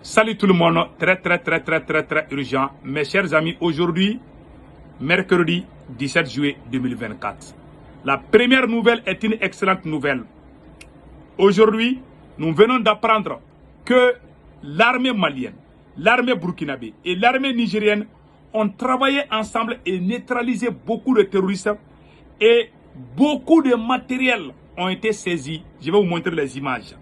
Salut tout le monde, très urgent. Mes chers amis, aujourd'hui, mercredi 17 juillet 2024. La première nouvelle est une excellente nouvelle. Aujourd'hui, nous venons d'apprendre que l'armée malienne, l'armée burkinabé et l'armée nigérienne ont travaillé ensemble et neutralisé beaucoup de terroristes et beaucoup de matériel ont été saisis. Je vais vous montrer les images.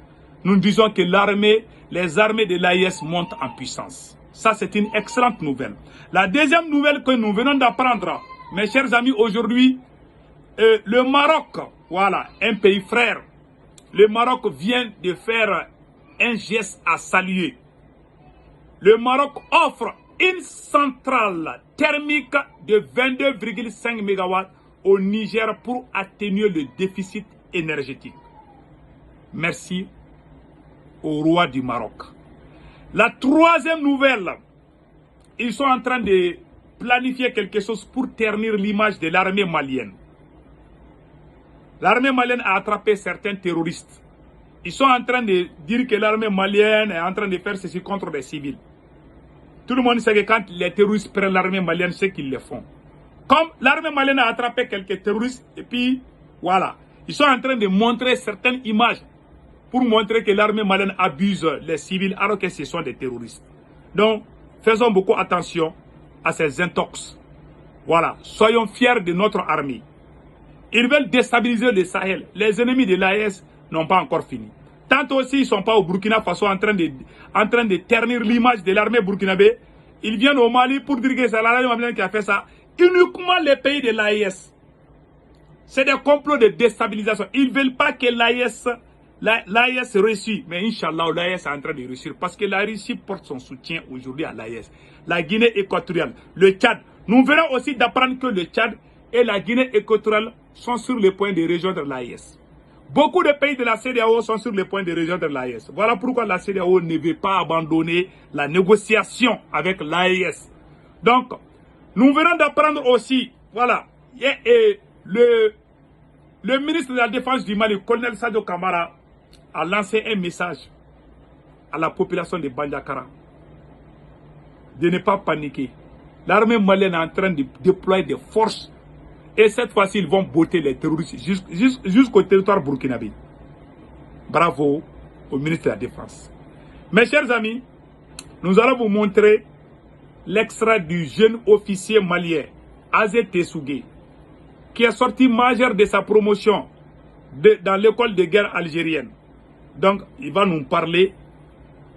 Nous disons que les armées de l'AIS montent en puissance. Ça, c'est une excellente nouvelle. La deuxième nouvelle que nous venons d'apprendre, mes chers amis, aujourd'hui, le Maroc, voilà, un pays frère, le Maroc vient de faire un geste à saluer. Le Maroc offre une centrale thermique de 22,5 MW au Niger pour atténuer le déficit énergétique. Merci au roi du Maroc. La troisième nouvelle, ils sont en train de planifier quelque chose pour ternir l'image de l'armée malienne. L'armée malienne a attrapé certains terroristes. Ils sont en train de dire que l'armée malienne est en train de faire ceci contre des civils. Tout le monde sait que quand les terroristes prennent l'armée malienne, c'est qu'ils le font. Comme l'armée malienne a attrapé quelques terroristes, et puis voilà, ils sont en train de montrer certaines images pour montrer que l'armée malienne abuse les civils alors que ce sont des terroristes. Donc, faisons beaucoup attention à ces intox. Voilà, soyons fiers de notre armée. Ils veulent déstabiliser le Sahel. Les ennemis de l'AES n'ont pas encore fini. Tant aussi, ils ne sont pas au Burkina Faso en train de ternir l'image de l'armée burkinabé. Ils viennent au Mali pour dire que c'est l'armée malienne qui a fait ça. Uniquement les pays de l'AES. C'est des complots de déstabilisation. Ils ne veulent pas que l'AES réussit. Mais Inch'Allah, l'AES est en train de réussir. Parce que la Russie porte son soutien aujourd'hui à l'AES. La Guinée équatoriale, le Tchad. Nous venons aussi d'apprendre que le Tchad et la Guinée équatoriale sont sur le point de rejoindre l'AES. Beaucoup de pays de la CEDEAO sont sur le point de rejoindre l'AES. Voilà pourquoi la CEDEAO ne veut pas abandonner la négociation avec l'AES. Donc, nous venons d'apprendre aussi, voilà, le ministre de la Défense du Mali, colonel Sadio Kamara, a lancé un message à la population de Bandiakara de ne pas paniquer. L'armée malienne est en train de déployer des forces et cette fois-ci, ils vont botter les terroristes jusqu'au territoire burkinabé. Bravo au ministre de la Défense. Mes chers amis, nous allons vous montrer l'extrait du jeune officier malien, Azé Tessougué, qui est sorti majeur de sa promotion dans l'école de guerre algérienne. Donc, il va nous parler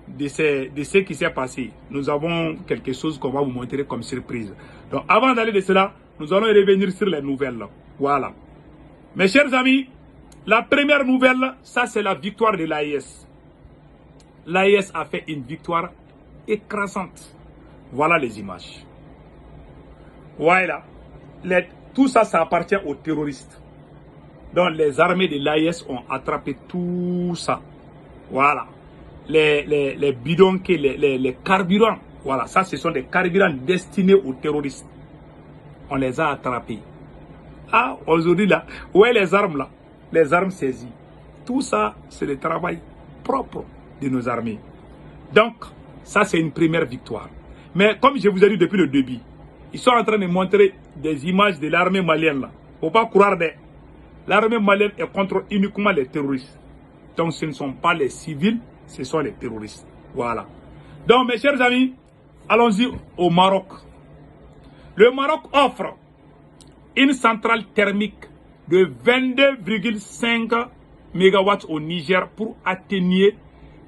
de ce qui s'est passé. Nous avons quelque chose qu'on va vous montrer comme surprise. Donc, avant d'aller de cela, nous allons revenir sur les nouvelles. Voilà. Mes chers amis, la première nouvelle, ça c'est la victoire de l'AIS. L'AIS a fait une victoire écrasante. Voilà les images. Voilà. Tout ça, ça appartient aux terroristes. Donc les armées de l'AIS ont attrapé tout ça. Voilà. Les bidons, les carburants. Voilà, ça ce sont des carburants destinés aux terroristes. On les a attrapés. Ah, aujourd'hui là, où est les armes là? Les armes saisies. Tout ça, c'est le travail propre de nos armées. Donc, ça c'est une première victoire. Mais comme je vous ai dit depuis le début, ils sont en train de montrer des images de l'armée malienne là. Faut pas croire de... L'armée malienne est contre uniquement les terroristes. Donc ce ne sont pas les civils, ce sont les terroristes. Voilà. Donc mes chers amis, allons-y au Maroc. Le Maroc offre une centrale thermique de 22,5 MW au Niger pour atténuer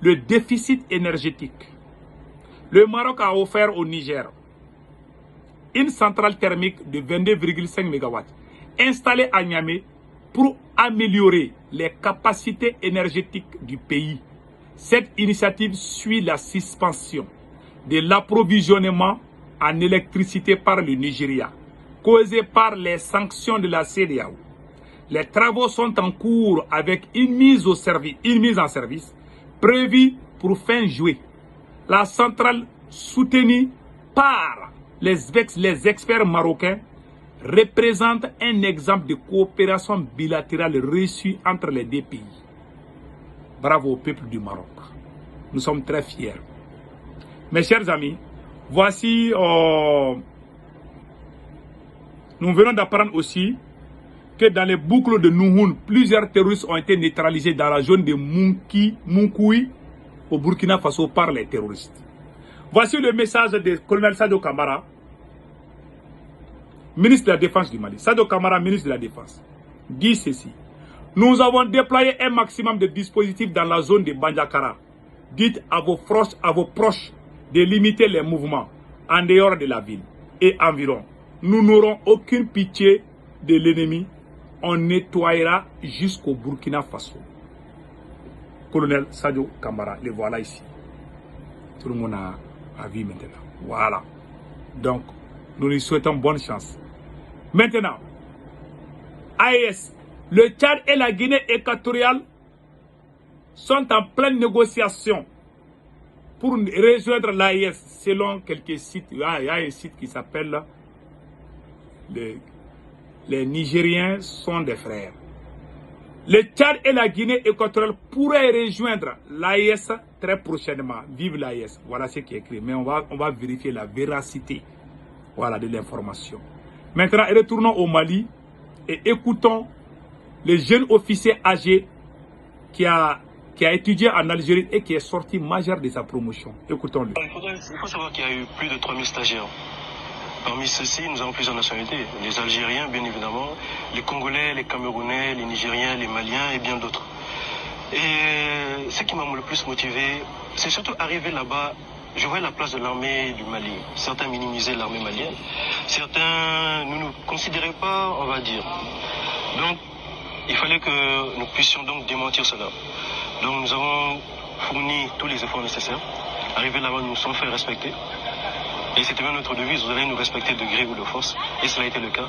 le déficit énergétique. Le Maroc a offert au Niger une centrale thermique de 22,5 MW installée à Niamey pour améliorer les capacités énergétiques du pays. Cette initiative suit la suspension de l'approvisionnement en électricité par le Nigeria, causée par les sanctions de la CEDEAO. Les travaux sont en cours avec une mise en service prévue pour fin juillet. La centrale soutenue par les experts marocains représente un exemple de coopération bilatérale reçue entre les deux pays. Bravo au peuple du Maroc. Nous sommes très fiers. Mes chers amis, voici, nous venons d'apprendre aussi que dans les boucles de Nouhoun, plusieurs terroristes ont été neutralisés dans la zone de Munkoui au Burkina Faso par les terroristes. Voici le message du colonel Sadio Kamara, ministre de la Défense du Mali. Sadio Kamara, ministre de la Défense, dit ceci. Nous avons déployé un maximum de dispositifs dans la zone de Bandiakara. Dites à vos proches de limiter les mouvements en dehors de la ville et environ. Nous n'aurons aucune pitié de l'ennemi. On nettoyera jusqu'au Burkina Faso. Colonel Sadio Kamara, le voilà ici. Tout le monde a vu maintenant. Voilà. Donc, nous lui souhaitons bonne chance. Maintenant, AES, le Tchad et la Guinée équatoriale sont en pleine négociation pour rejoindre l'AES selon quelques sites. Il y a un site qui s'appelle les Nigériens sont des frères. Le Tchad et la Guinée équatoriale pourraient rejoindre l'AES très prochainement. Vive l'AES. Voilà ce qui est écrit. Mais on va vérifier la véracité, voilà, de l'information. Maintenant, retournons au Mali et écoutons le jeune officier âgé qui a étudié en Algérie et qui est sorti majeur de sa promotion. Écoutons-le. Il faut savoir qu'il y a eu plus de 3000 stagiaires. Parmi ceux-ci, nous avons plusieurs nationalités. Les Algériens, bien évidemment, les Congolais, les Camerounais, les Nigériens, les Maliens et bien d'autres. Et ce qui m'a le plus motivé, c'est surtout arriver là-bas. Je voyais la place de l'armée du Mali. Certains minimisaient l'armée malienne. Certains ne nous considéraient pas, on va dire. Donc, il fallait que nous puissions donc démentir cela. Donc, nous avons fourni tous les efforts nécessaires. Arrivé là-bas, nous nous sommes fait respecter. Et c'était même notre devise, vous allez nous respecter de gré ou de force. Et cela a été le cas.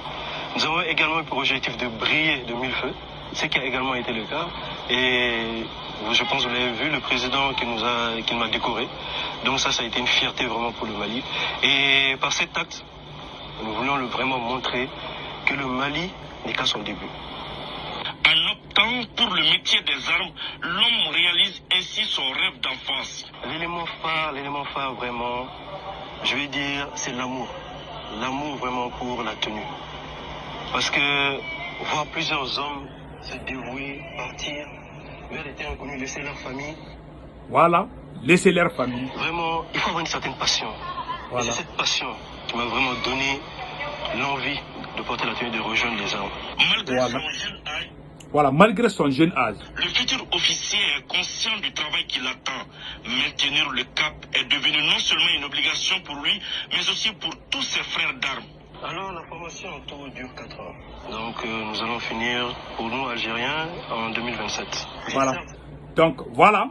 Nous avons également eu pour objectif de briller de mille feux, ce qui a également été le cas. Et je pense que vous l'avez vu, le président qui m'a décoré. Donc ça a été une fierté vraiment pour le Mali. Et par cet acte, nous voulions vraiment montrer que le Mali n'est qu'à son début. En optant pour le métier des armes, l'homme réalise ainsi son rêve d'enfance. L'élément phare vraiment, je vais dire, c'est l'amour. L'amour vraiment pour la tenue. Parce que voir plusieurs hommes se dévouer, partir vers des terres inconnues, laisser leur famille. Voilà, laisser leur famille. Vraiment, il faut avoir une certaine passion. Voilà. Et c'est cette passion qui m'a vraiment donné l'envie de porter la tenue, de rejoindre les armes. Malgré son jeune âge. Le futur officier est conscient du travail qui l'attend. Maintenir le cap est devenu non seulement une obligation pour lui, mais aussi pour tous ses frères d'armes. Alors la formation en tout dure 4 ans. Donc nous allons finir pour nous Algériens en 2027. Voilà. Donc voilà.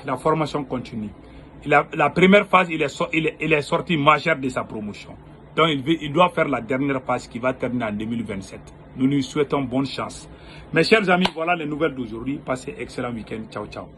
La formation continue. La première phase, il est sorti majeur de sa promotion. Donc il doit faire la dernière phase qui va terminer en 2027. Nous lui souhaitons bonne chance. Mes chers amis, voilà les nouvelles d'aujourd'hui. Passez un excellent week-end. Ciao, ciao.